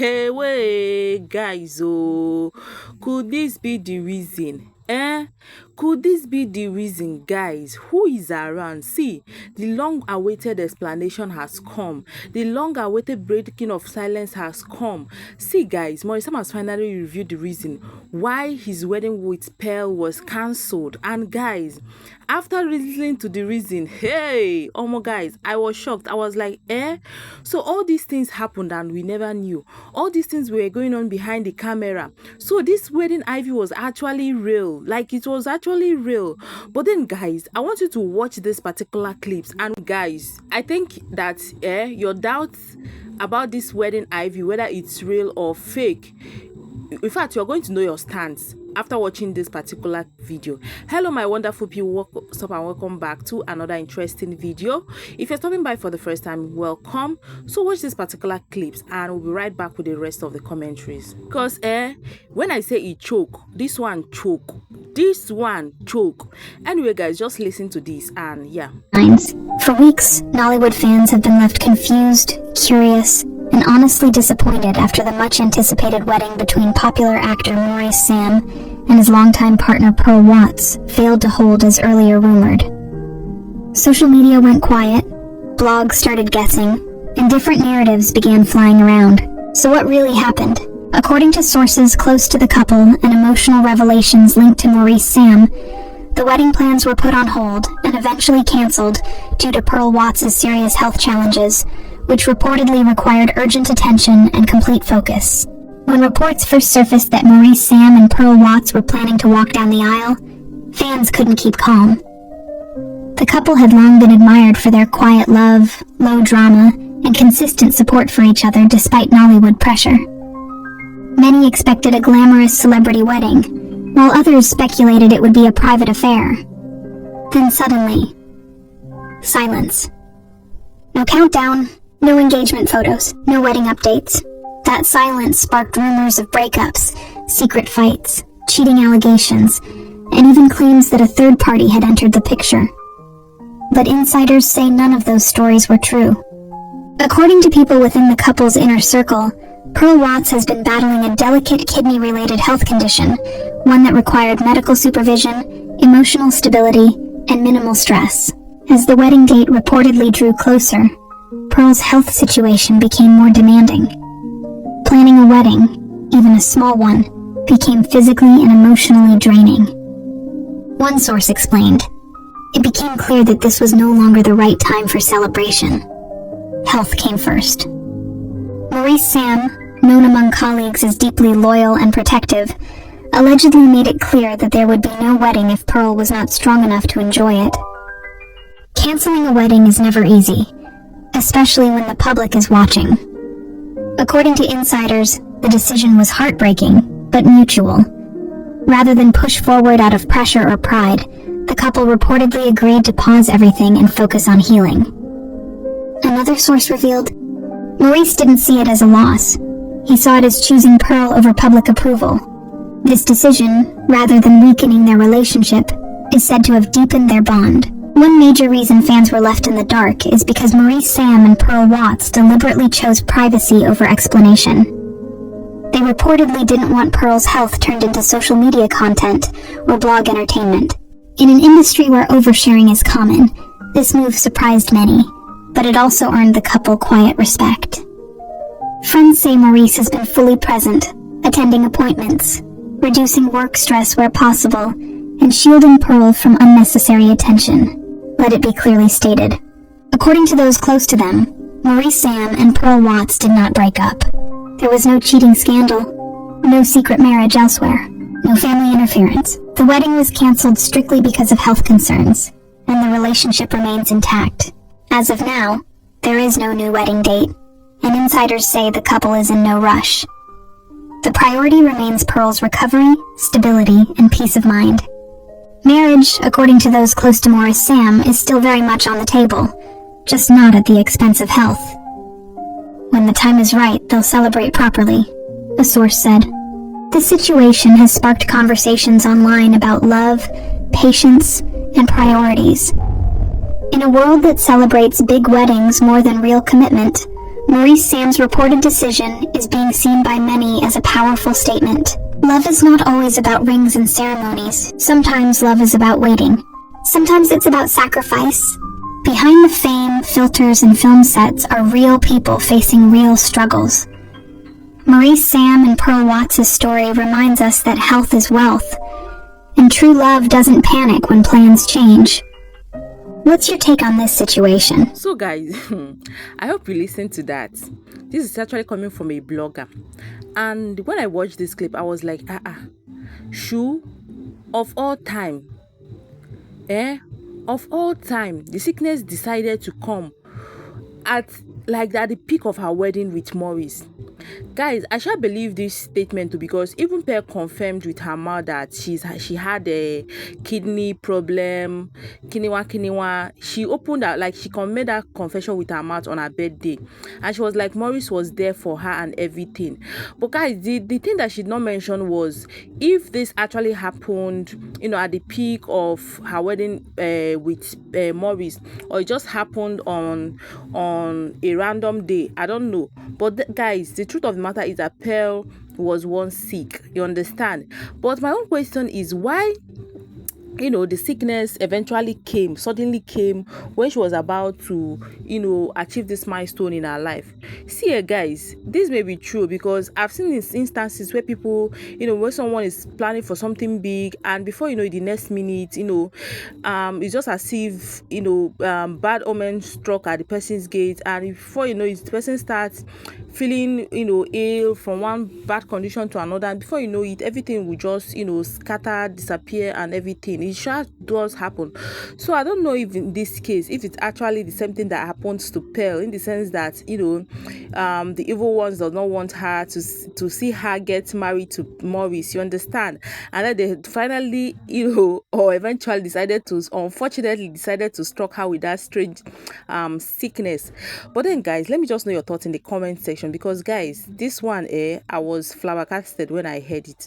Hey, wait, guys, could this be the reason? Could this be the reason, guys? Who is around? See, the long-awaited explanation has come. The long-awaited breaking of silence has come. See, guys, Maurice has finally revealed the reason why his wedding with Pearl was cancelled. And guys, after listening to the reason, hey, oh my guys, I was shocked. I was like, so all these things happened and we never knew. All these things were going on behind the camera. So this wedding ivy was actually real. Like, it was actually real. But then, guys, I want you to watch this particular clips. And guys, I think that your doubts about this wedding ivy, whether it's real or fake, in fact, you're going to know your stance after watching this particular video. Hello my wonderful people, what's up and welcome back to another interesting video. If you're stopping by for the first time, welcome. So watch this particular clips and we'll be right back with the rest of the commentaries. Because when I say it choke, this one choke, anyway guys, just listen to this and yeah. For weeks, Nollywood fans have been left confused, curious, and honestly disappointed after the much-anticipated wedding between popular actor Maurice and his longtime partner Pearl Watts failed to hold as earlier rumored. Social media went quiet, blogs started guessing, and different narratives began flying around. So what really happened? According to sources close to the couple and emotional revelations linked to Maurice the wedding plans were put on hold and eventually cancelled due to Pearl Watts' serious health challenges, which reportedly required urgent attention and complete focus. When reports first surfaced that Maurice and Pearl Watts were planning to walk down the aisle, fans couldn't keep calm. The couple had long been admired for their quiet love, low drama, and consistent support for each other despite Nollywood pressure. Many expected a glamorous celebrity wedding, while others speculated it would be a private affair. Then suddenly, silence. No countdown, no engagement photos, no wedding updates. That silence sparked rumors of breakups, secret fights, cheating allegations, and even claims that a third party had entered the picture. But insiders say none of those stories were true. According to people within the couple's inner circle, Pearl Watts has been battling a delicate kidney-related health condition, one that required medical supervision, emotional stability, and minimal stress. As the wedding date reportedly drew closer, Pearl's health situation became more demanding. Planning a wedding, even a small one, became physically and emotionally draining. One source explained, it became clear that this was no longer the right time for celebration. Health came first. Maurice known among colleagues as deeply loyal and protective, allegedly made it clear that there would be no wedding if Pearl was not strong enough to enjoy it. Canceling a wedding is never easy, especially when the public is watching. According to insiders, the decision was heartbreaking, but mutual. Rather than push forward out of pressure or pride, the couple reportedly agreed to pause everything and focus on healing. Another source revealed, Maurice didn't see it as a loss. He saw it as choosing Pearl over public approval. This decision, rather than weakening their relationship, is said to have deepened their bond. One major reason fans were left in the dark is because Maurice and Pearl Watts deliberately chose privacy over explanation. They reportedly didn't want Pearl's health turned into social media content or blog entertainment. In an industry where oversharing is common, this move surprised many, but it also earned the couple quiet respect. Friends say Maurice has been fully present, attending appointments, reducing work stress where possible, and shielding Pearl from unnecessary attention. Let it be clearly stated. According to those close to them, Maurice and Pearl Watts did not break up. There was no cheating scandal, no secret marriage elsewhere, no family interference. The wedding was cancelled strictly because of health concerns, and the relationship remains intact. As of now, there is no new wedding date, and insiders say the couple is in no rush. The priority remains Pearl's recovery, stability, and peace of mind. Marriage, according to those close to Maurice is still very much on the table, just not at the expense of health. When the time is right, they'll celebrate properly, a source said. This situation has sparked conversations online about love, patience, and priorities. In a world that celebrates big weddings more than real commitment, Maurice Sam's reported decision is being seen by many as a powerful statement. Love is not always about rings and ceremonies. Sometimes love is about waiting. Sometimes it's about sacrifice. Behind the fame, filters, and film sets are real people facing real struggles. Maurice Sam and Pearl Watts' story reminds us that health is wealth, and true love doesn't panic when plans change. What's your take on this situation? So guys, I hope you listen to that. This is actually coming from a blogger, and when I watched this clip, I was like, Shu, of all time, of all time, the sickness decided to come at the peak of her wedding with Maurice. Guys, I shall believe this statement too, because even Pearl confirmed with her mouth that she had a kidney problem, kiniwa. She opened out, like she made that confession with her mouth on her birthday, and she was like Maurice was there for her and everything. But guys, the thing that she did not mention was, if this actually happened, at the peak of her wedding with Maurice, or it just happened on a random day, I don't know. But guys, the truth of the matter is that Pearl was once sick, you understand? But my own question is, why the sickness suddenly came when she was about to achieve this milestone in her life? See, guys, this may be true, because I've seen these instances where people, when someone is planning for something big, and before the next minute, it's just as if bad omen struck at the person's gate, and before the person starts feeling ill from one bad condition to another, and before it, everything will just scatter, disappear, and everything. It sure does happen. So I don't know if in this case, if it's actually the same thing that happens to Pearl, in the sense that the evil ones does not want her to see her get married to Maurice, you understand? And then they finally or eventually unfortunately decided to struck her with that strange sickness. But then guys, let me just know your thoughts in the comment section, because guys, this one I was flabbergasted when I heard it.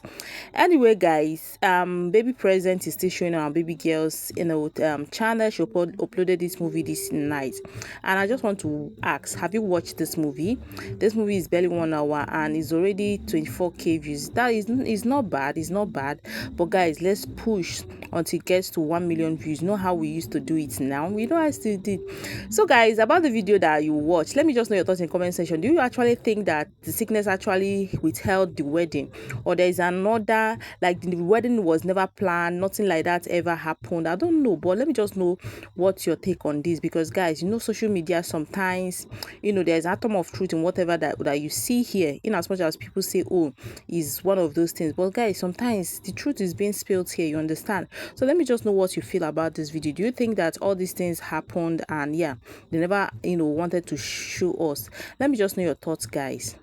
Anyway guys, Baby Present is still showing on our baby girl's channel. She uploaded this movie this night, and I just want to ask, have you watched this movie? This movie is barely 1 hour and is already 24k views. That is not bad. It's not bad. But guys, let's push until it gets to 1 million views. You know how we used to do it now? We know I still did. So guys, about the video that you watched, let me just know your thoughts in the comment section. Do you actually think that the sickness actually withheld the wedding, or there is another, like the wedding was never planned, nothing like that ever happened? I don't know, but let me just know what's your take on this, because guys, social media sometimes, there's an atom of truth in whatever that you see here, in as much as people say, oh, is one of those things. But guys, sometimes the truth is being spilled here, you understand? So let me just know what you feel about this video. Do you think that all these things happened and they never wanted to show us? Let me just know your thoughts, guys.